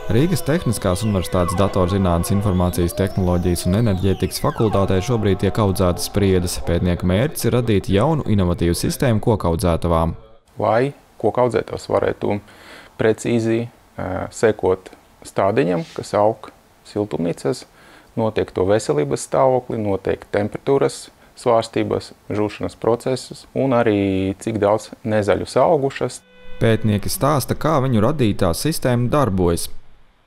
Rīgas Tehniskās universitātes datorzinātnes, informācijas tehnoloģijas un enerģētikas fakultātē šobrīd tiek audzētas spriedes. Pētnieka mērķis ir radīt jaunu, inovatīvu sistēmu kokaudzētavām. Lai kokaudzētavas varētu precīzi sekot stādiņam, kas aug siltumnīcas, noteikt to veselības stāvokli, noteikt temperatūras svārstības, žūšanas procesus un arī cik daudz nezaļus augušas. Pētnieki stāsta, kā viņu radītā sistēma darbojas.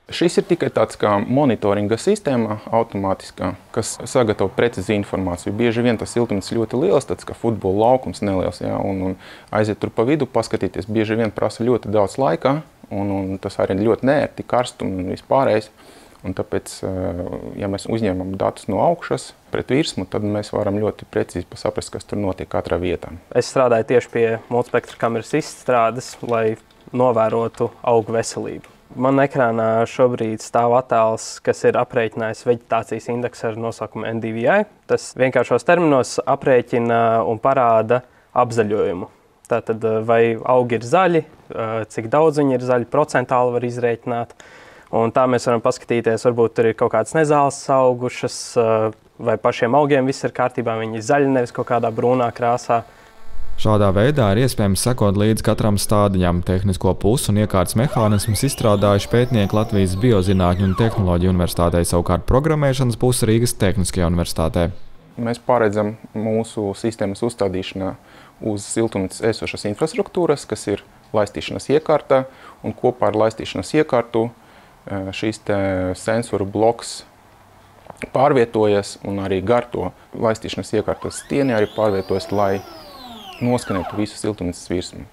Šis ir tikai tāds kā monitoringa sistēma, automātiskā, kas sagatavo precizi informāciju. Bieži vien tas siltumnīcas ļoti liels, tāds kā futbola laukums neliels, ja, un aiziet tur pa vidu, paskatīties, bieži vien prasa ļoti daudz laika, un tas arī ļoti neērti, karst un vispārējais. Un tāpēc, ja mēs uzņemam datus no augšas pret virsmu, tad mēs varam ļoti precīzi saprast, kas tur notiek katrā vietā. Es strādāju tieši pie multispektra kameras izstrādes, lai novērotu augu veselību. Man ekrānā šobrīd stāv attēls, kas ir aprēķinājis veģetācijas indeksu ar nosaukumu NDVI. Tas vienkāršos terminos aprēķina un parāda apzaļojumu. Tātad, vai augi ir zaļi, cik daudz viņi ir zaļi, procentāli var izrēķināt. Un tā mēs varam paskatīties, varbūt tur ir kaut kādas nezāles augušas, vai pašiem augiem viss ir kārtībā, viņi ir zaļi, nevis kaut kādā brūnā krāsā. Šādā veidā ir iespējams sekot līdz katram stādiņam. Tehnisko pusi un iekārtas mehānismus izstrādājuši pētnieki Latvijas Biozinātņu un tehnoloģiju universitātē, savukārt programmēšanas pusi Rīgas Tehniskajā universitātē. Mēs paredzam mūsu sistēmas uzstādīšanā uz siltumnīcas esošas infrastruktūras, kas ir laistīšanas iekārta, un kopā ar laistīšanas iekārtu šīs sensoru bloks pārvietojas un arī gar to laistīšanas iekārtas stieni arī pārvietojas, lai noskanētu visu siltumnīcas virsmu.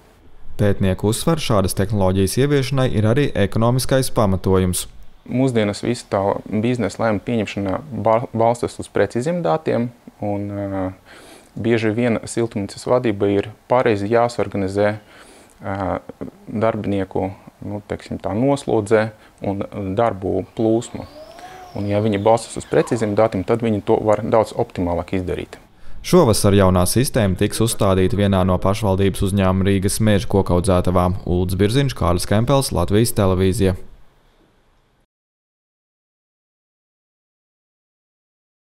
Pētnieku uzsver, šādas tehnoloģijas ieviešanai ir arī ekonomiskais pamatojums. Mūsdienas visa tā biznesa lēmuma pieņemšana balstās uz precīziem datiem, un bieži vien siltumnīcas vadība ir pareizi jāsorganizē darbinieku noslodzē un darbu plūsmu. Un, ja viņi balstās uz precīziem datiem, tad viņi to var daudz optimālāk izdarīt. Šovasar jaunā sistēma tiks uzstādīta vienā no pašvaldības uzņēmuma Rīgas meža kokaudzētavām. Uldis Birziņš, Kārlis Kempels, Latvijas televīzija.